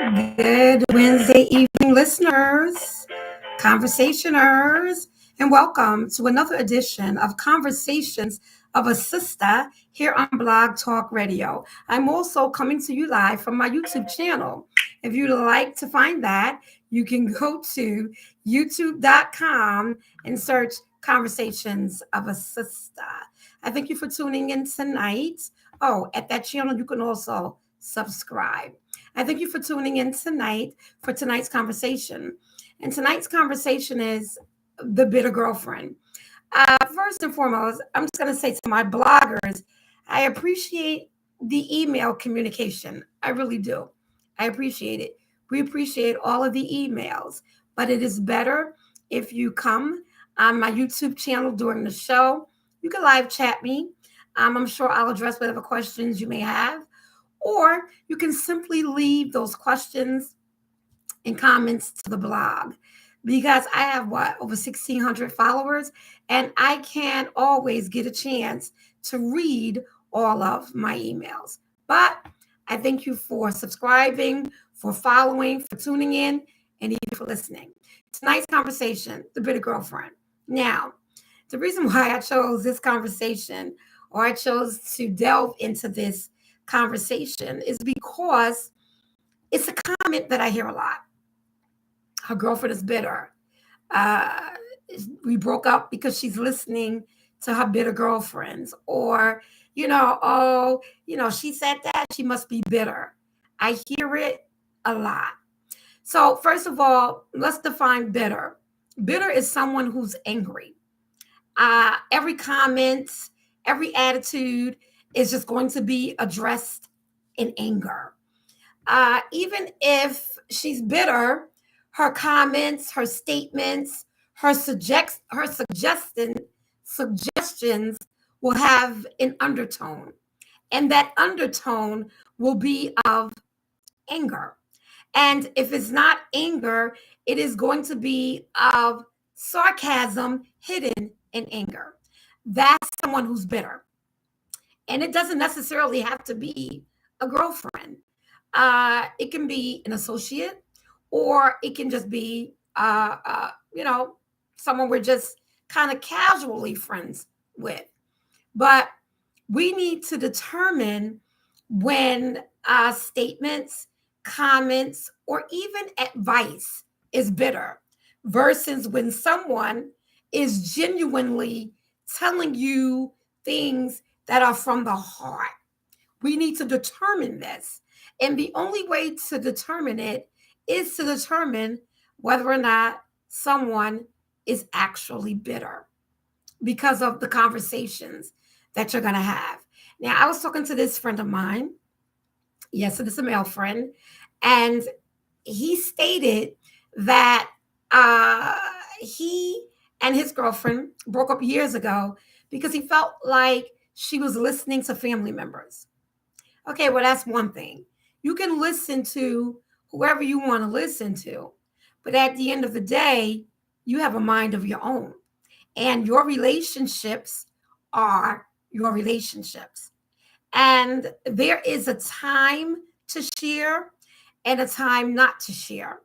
Good Wednesday evening, listeners, conversationers, and welcome to another edition of Conversations of A Sistah here on Blog Talk Radio. I'm also coming to you live from my YouTube channel. If you'd like to find that, you can go to youtube.com and search Conversations of a Sistah. I thank you for tuning in tonight. Oh, at that channel, you can also subscribe. I thank you for tuning in tonight for tonight's conversation. And tonight's conversation is the bitter girlfriend. First and foremost, I'm just going to say to my bloggers, I appreciate the email communication. I really do. I appreciate it. We appreciate all of the emails, but it is better if you come on my YouTube channel during the show. You can live chat me. I'm sure I'll address whatever questions you may have. Or you can simply leave those questions and comments to the blog because I have over 1,600 followers, and I can't always get a chance to read all of my emails. But I thank you for subscribing, for following, for tuning in, and even for listening. Tonight's conversation, the bitter girlfriend. Now, the reason why I chose this conversation or I chose to delve into this conversation is because it's a comment that I hear a lot. Her girlfriend is bitter. Uh, we broke up because she's listening to her bitter girlfriends. Or, she said that, she must be bitter. I hear it a lot. So, first of all, let's define bitter. Bitter is someone who's angry. Every comment, every attitude is just going to be addressed in anger. Even if she's bitter, her comments, her statements, her suggestions will have an undertone, and that undertone will be of anger. And if it's not anger, it is going to be of sarcasm hidden in anger. That's someone who's bitter. And it doesn't necessarily have to be a girlfriend. It can be an associate, or it can just be, someone we're just kind of casually friends with. But we need to determine when statements, comments, or even advice is bitter versus when someone is genuinely telling you things that are from the heart. We need to determine this. And the only way to determine it is to determine whether or not someone is actually bitter because of the conversations that you're going to have. Now, I was talking to this friend of mine. Yes, it is a male friend. And he stated that he and his girlfriend broke up years ago because he felt like she was listening to family members. Okay, well, that's one thing. You can listen to whoever you want to listen to, but at the end of the day, you have a mind of your own, and your relationships are your relationships. And there is a time to share and a time not to share.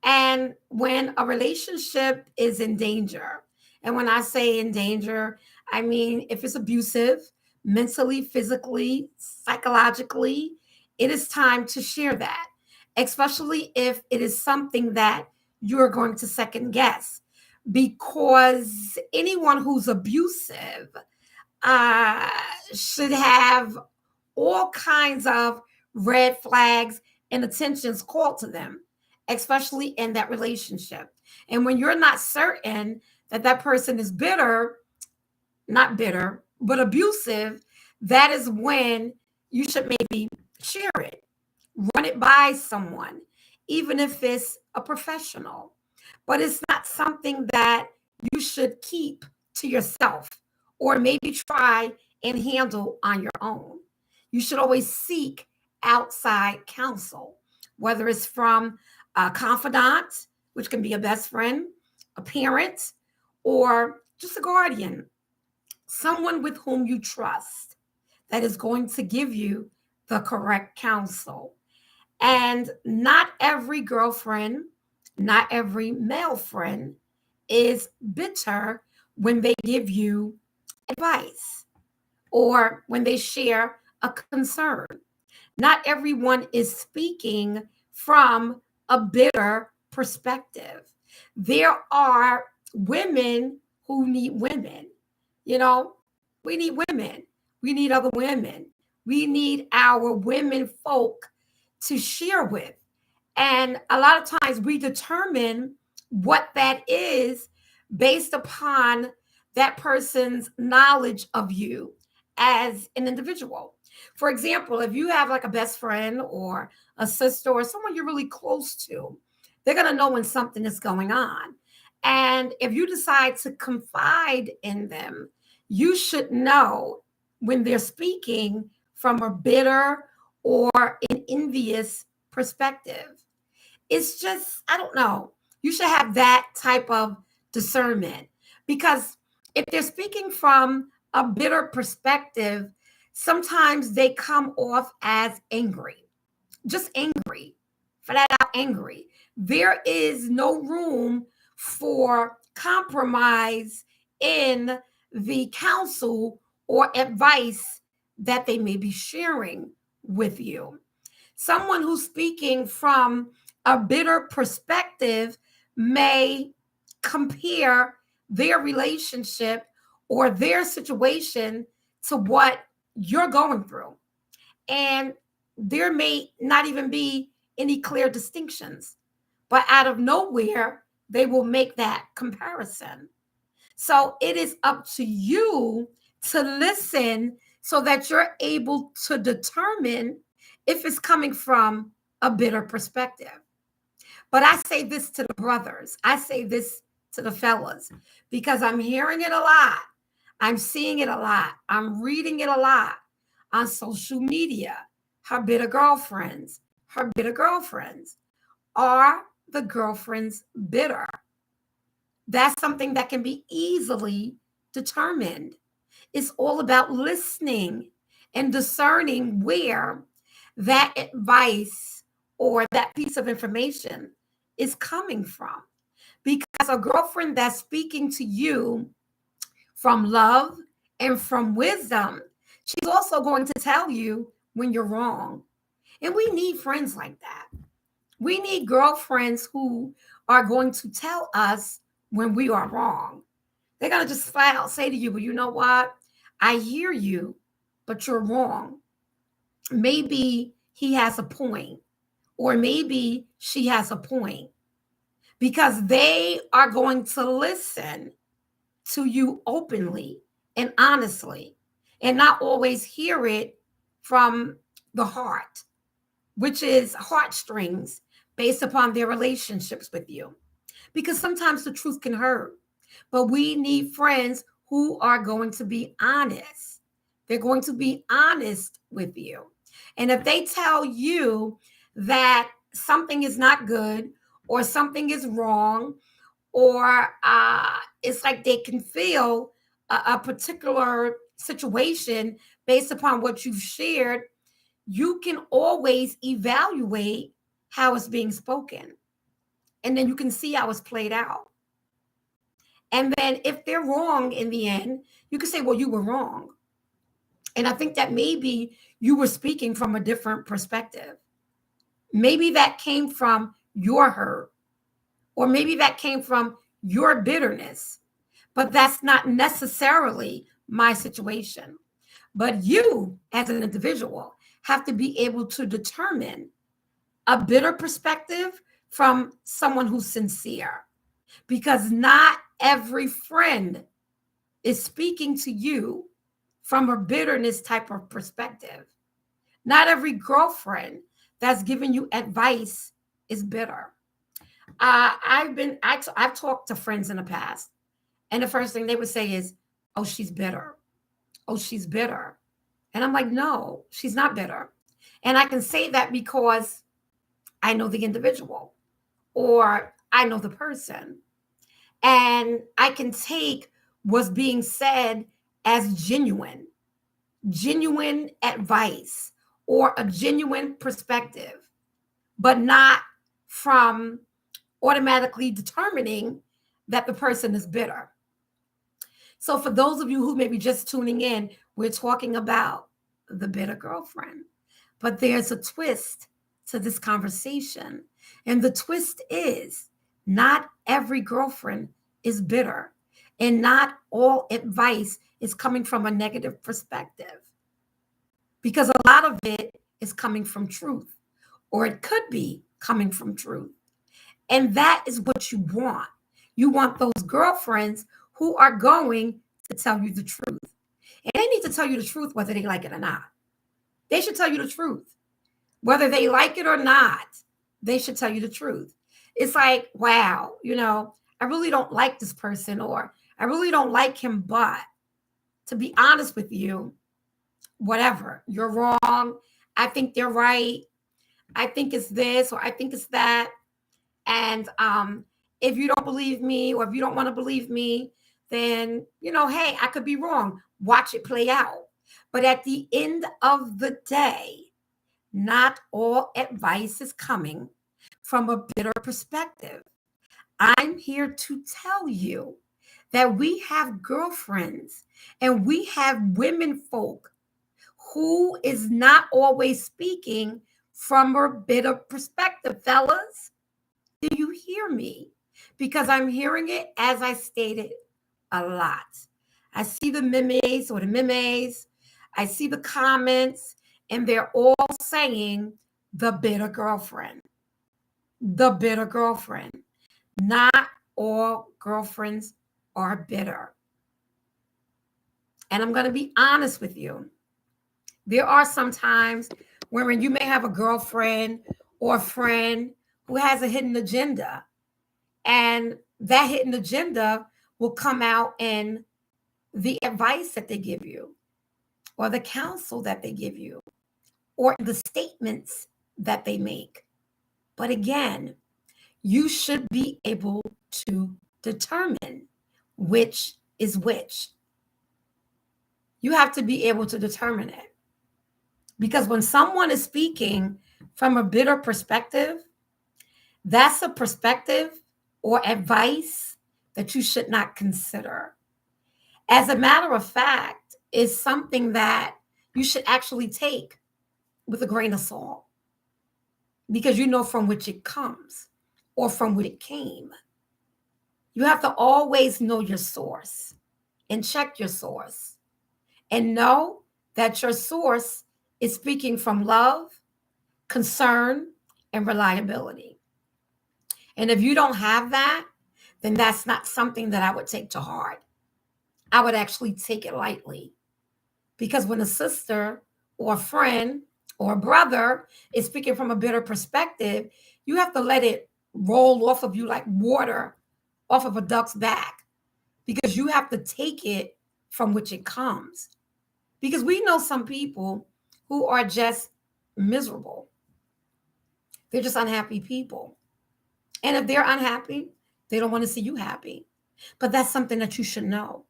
And when a relationship is in danger, and when I say in danger, I mean if it's abusive, mentally, physically, psychologically, it is time to share that, especially if it is something that you're going to second guess. Because anyone who's abusive uh, should have all kinds of red flags and attentions called to them, especially in that relationship. And when you're not certain that that person is bitter, not bitter, but abusive, that is when you should maybe share it, run it by someone, even if it's a professional. But it's not something that you should keep to yourself or maybe try and handle on your own. You should always seek outside counsel, whether it's from a confidant, which can be a best friend, a parent, or just a guardian, someone with whom you trust that is going to give you the correct counsel. And not every girlfriend, not every male friend is bitter when they give you advice or when they share a concern. Not everyone is speaking from a bitter perspective. There are women who need women. You know, we need women. We need other women. We need our women folk to share with. And a lot of times we determine what that is based upon that person's knowledge of you as an individual. For example, if you have like a best friend or a sister or someone you're really close to, they're going to know when something is going on. And if you decide to confide in them, you should know when they're speaking from a bitter or an envious perspective. It's just, I don't know. You should have that type of discernment because if they're speaking from a bitter perspective, sometimes they come off as angry, just angry, flat out angry. There is no room for compromise in the counsel or advice that they may be sharing with you. Someone who's speaking from a bitter perspective may compare their relationship or their situation to what you're going through. And there may not even be any clear distinctions, but out of nowhere, they will make that comparison. So it is up to you to listen so that you're able to determine if it's coming from a bitter perspective. But I say this to the brothers, I say this to the fellas, because I'm hearing it a lot. I'm seeing it a lot. I'm reading it a lot on social media. Her bitter girlfriends, her bitter girlfriends. Are the girlfriends bitter? That's something that can be easily determined. It's all about listening and discerning where that advice or that piece of information is coming from. Because a girlfriend that's speaking to you from love and from wisdom, she's also going to tell you when you're wrong. And we need friends like that. We need girlfriends who are going to tell us when we are wrong. They're going to just flat out say to you, well, you know what? I hear you, but you're wrong. Maybe he has a point, or maybe she has a point, because they are going to listen to you openly and honestly and not always hear it from the heart, which is heartstrings based upon their relationships with you. Because sometimes the truth can hurt, but we need friends who are going to be honest. They're going to be honest with you. And if they tell you that something is not good or something is wrong, or it's like they can feel a particular situation based upon what you've shared, you can always evaluate how it's being spoken. And then you can see how it's played out. And then if they're wrong in the end, you can say, well, you were wrong. And I think that maybe you were speaking from a different perspective. Maybe that came from your hurt, or maybe that came from your bitterness, but that's not necessarily my situation. But you, as an individual, have to be able to determine a bitter perspective from someone who's sincere, because not every friend is speaking to you from a bitterness type of perspective. Not every girlfriend that's giving you advice is bitter. I've talked to friends in the past, and the first thing they would say is, "Oh, she's bitter. Oh, she's bitter." And I'm like, "No, she's not bitter." And I can say that because I know the individual, or I know the person, and I can take what's being said as genuine advice, or a genuine perspective. but not from automatically determining that the person is bitter. So for those of you who may be just tuning in, we're talking about the bitter girlfriend. But there's a twist to this conversation. And the twist is not every girlfriend is bitter, and not all advice is coming from a negative perspective, because a lot of it is coming from truth, or it could be coming from truth. And that is what you want. You want those girlfriends who are going to tell you the truth. And they need to tell you the truth whether they like it or not. They should tell you the truth. Whether they like it or not, they should tell you the truth. It's like, wow, I really don't like this person, or I really don't like him, but to be honest with you, whatever, you're wrong. I think they're right. I think it's this, or I think it's that. And if you don't believe me, or if you don't want to believe me, then, hey, I could be wrong. Watch it play out. But at the end of the day, not all advice is coming from a bitter perspective. I'm here to tell you that we have girlfriends and we have women folk who is not always speaking from a bitter perspective, fellas. Do you hear me? Because I'm hearing it, as I stated, a lot. I see the memes, I see the comments, and they're all saying the bitter girlfriend. The bitter girlfriend. Not all girlfriends are bitter. And I'm going to be honest with you. There are some times wherein you may have a girlfriend or a friend who has a hidden agenda. And that hidden agenda will come out in the advice that they give you, or the counsel that they give you, or the statements that they make. But again, you should be able to determine which is which. You have to be able to determine it. Because when someone is speaking from a bitter perspective, that's a perspective or advice that you should not consider. As a matter of fact, it's something that you should actually take with a grain of salt, because you know from which it comes or from which it came. You have to always know your source and check your source and know that your source is speaking from love, concern, and reliability. And if you don't have that, then that's not something that I would take to heart. I would actually take it lightly, because when a sister or a friend or a brother is speaking from a bitter perspective, you have to let it roll off of you like water off of a duck's back, because you have to take it from which it comes. Because we know some people who are just miserable. They're just unhappy people. And if they're unhappy, they don't want to see you happy. But that's something that you should know.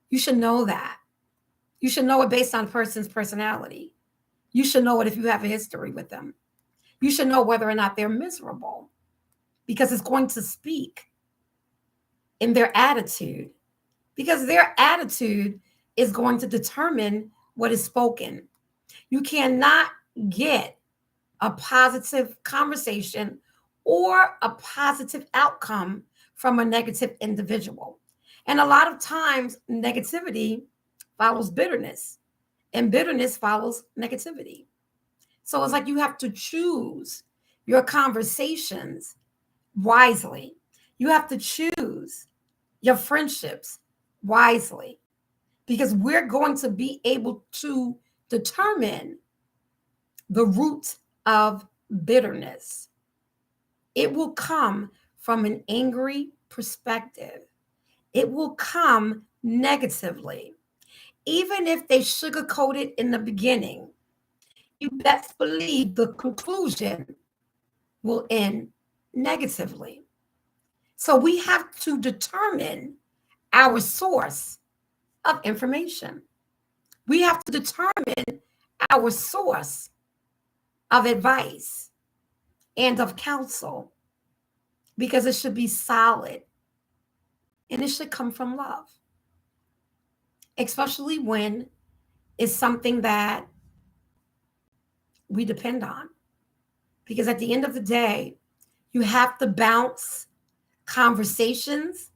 You should know that. You should know it based on a person's personality. You should know it if you have a history with them. You should know whether or not they're miserable, because it's going to speak in their attitude, because their attitude is going to determine what is spoken. You cannot get a positive conversation or a positive outcome from a negative individual. And a lot of times, negativity follows bitterness, and bitterness follows negativity. So it's like you have to choose your conversations wisely. You have to choose your friendships wisely, because we're going to be able to determine the root of bitterness. It will come from an angry perspective. It will come negatively. Even if they sugarcoat it in the beginning, you best believe the conclusion will end negatively. So we have to determine our source of information. We have to determine our source of advice. and of counsel, because it should be solid and it should come from love, especially when it's something that we depend on. Because at the end of the day, you have to bounce conversations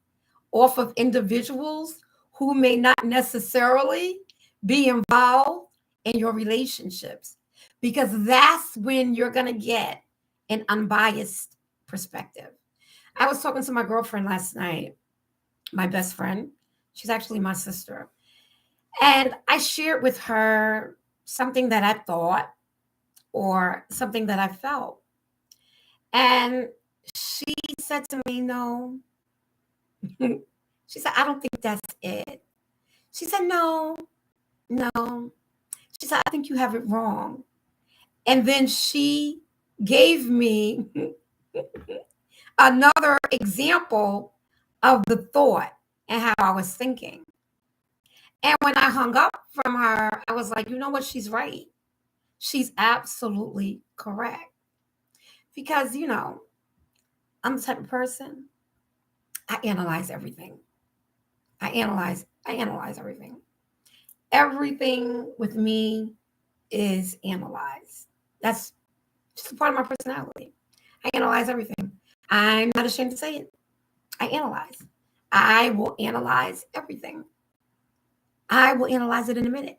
off of individuals who may not necessarily be involved in your relationships, because that's when you're going to get an unbiased perspective. I was talking to my girlfriend last night, my best friend. She's actually my sister. And I shared with her something that I thought or something that I felt. And she said to me, no. She said, I don't think that's it. She said, no, no. She said, I think you have it wrong. And then she gave me another example of the thought and how I was thinking. And when I hung up from her, I was like, you know what? She's right. She's absolutely correct. Because, I'm the type of person, I analyze everything. I analyze everything. Everything with me is analyzed. That's just a part of my personality. I analyze everything. I'm not ashamed to say it. I analyze. I will analyze everything. I will analyze it in a minute.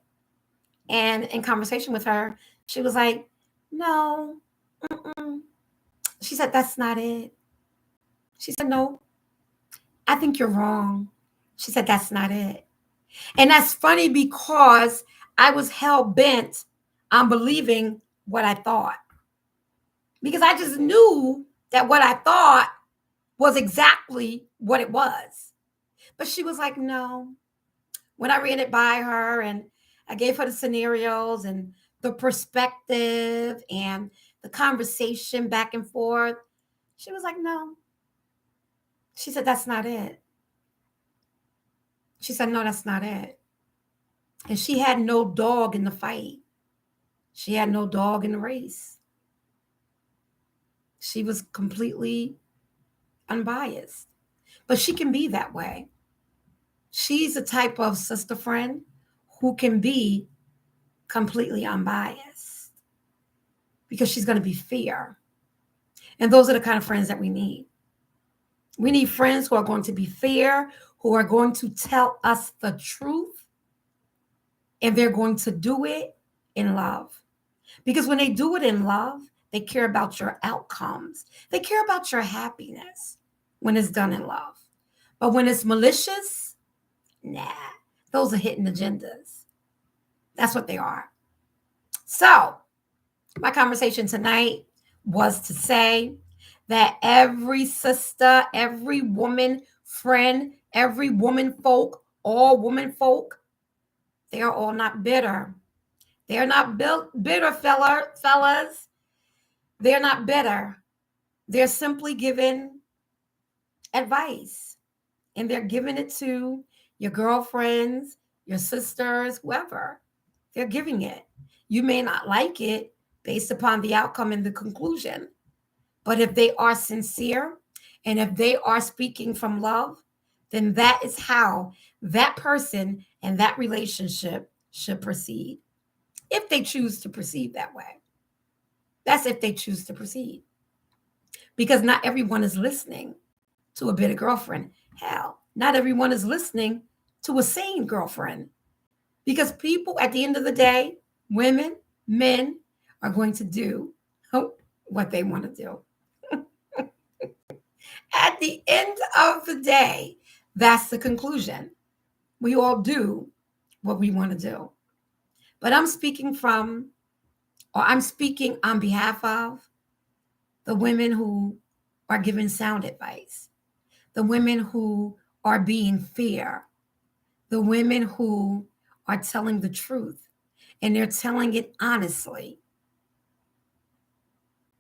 And in conversation with her, she was like, no. Mm-mm. She said, that's not it. She said, no, I think you're wrong. She said, that's not it. And that's funny because I was hell bent on believing what I thought. Because I just knew that what I thought was exactly what it was. But she was like, no. When I ran it by her and I gave her the scenarios and the perspective and the conversation back and forth, she was like, no. She said, that's not it. She said, no, that's not it. And she had no dog in the fight. She had no dog in the race. She was completely unbiased. But she can be that way. She's a type of sister friend who can be completely unbiased because she's going to be fair. And those are the kind of friends that we need. We need friends who are going to be fair, who are going to tell us the truth, and they're going to do it in love. Because when they do it in love, they care about your outcomes. They care about your happiness when it's done in love. But when it's malicious, nah, those are hidden agendas. That's what they are. So, my conversation tonight was to say that every sister, every woman friend, every woman folk, all woman folk, they are all not bitter. They're not bitter, fellas. They're not bitter. They're simply giving advice, and they're giving it to your girlfriends, your sisters, whoever. They're giving it. You may not like it based upon the outcome and the conclusion, but if they are sincere and if they are speaking from love, then that is how that person and that relationship should proceed. If they choose to proceed that way. That's if they choose to proceed. Because not everyone is listening to a bitter girlfriend. Hell, not everyone is listening to a sane girlfriend. Because people, at the end of the day, women, men, are going to do what they want to do. At the end of the day, that's the conclusion. We all do what we want to do. But I'm speaking on behalf of the women who are giving sound advice, the women who are being fair, the women who are telling the truth, and they're telling it honestly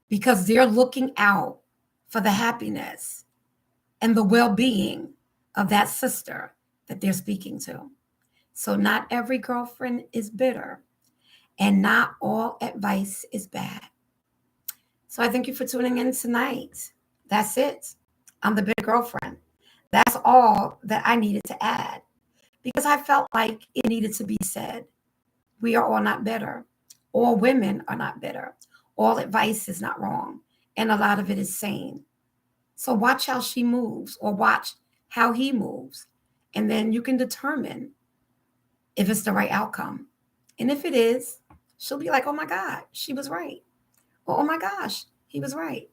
because they're looking out for the happiness and the well-being of that sister that they're speaking to. So not every girlfriend is bitter, and not all advice is bad. So I thank you for tuning in tonight. That's it. I'm the big girlfriend. That's all that I needed to add because I felt like it needed to be said. We are all not better. All women are not better. All advice is not wrong. And a lot of it is sane. So watch how she moves or watch how he moves. And then you can determine if it's the right outcome. And if it is, she'll be like, oh my God, she was right. Or, oh my gosh, he was right.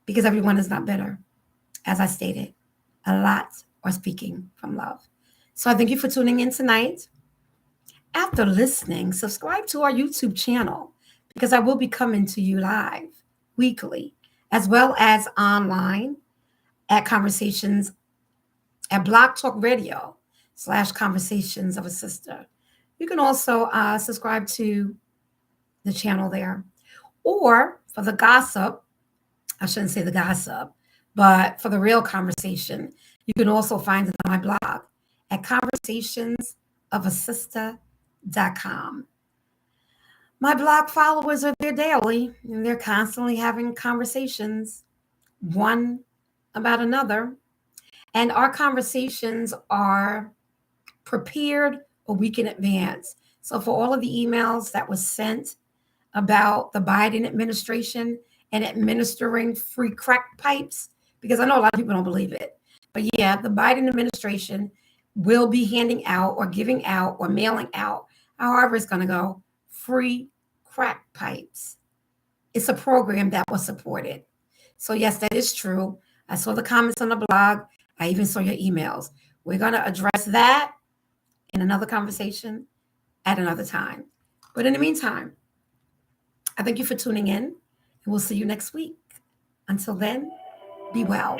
Because everyone is not better. As I stated, a lot are speaking from love. So I thank you for tuning in tonight. After listening, subscribe to our YouTube channel because I will be coming to you live weekly, as well as online at Conversations at Blog Talk Radio / Conversations of a Sister. You can also subscribe to the channel there. Or for the gossip, I shouldn't say the gossip, but for the real conversation, you can also find it on my blog at conversationsofasistah.com. My blog followers are there daily, and they're constantly having conversations, one about another. And our conversations are prepared a week in advance. So for all of the emails that was sent about the Biden administration and administering free crack pipes, because I know a lot of people don't believe it. But yeah, the Biden administration will be handing out or giving out or mailing out, however it's going to go, free crack pipes. It's a program that was supported. So yes, that is true. I saw the comments on the blog. I even saw your emails. We're going to address that in another conversation at another time. But in the meantime, I thank you for tuning in, and we'll see you next week. Until then, be well.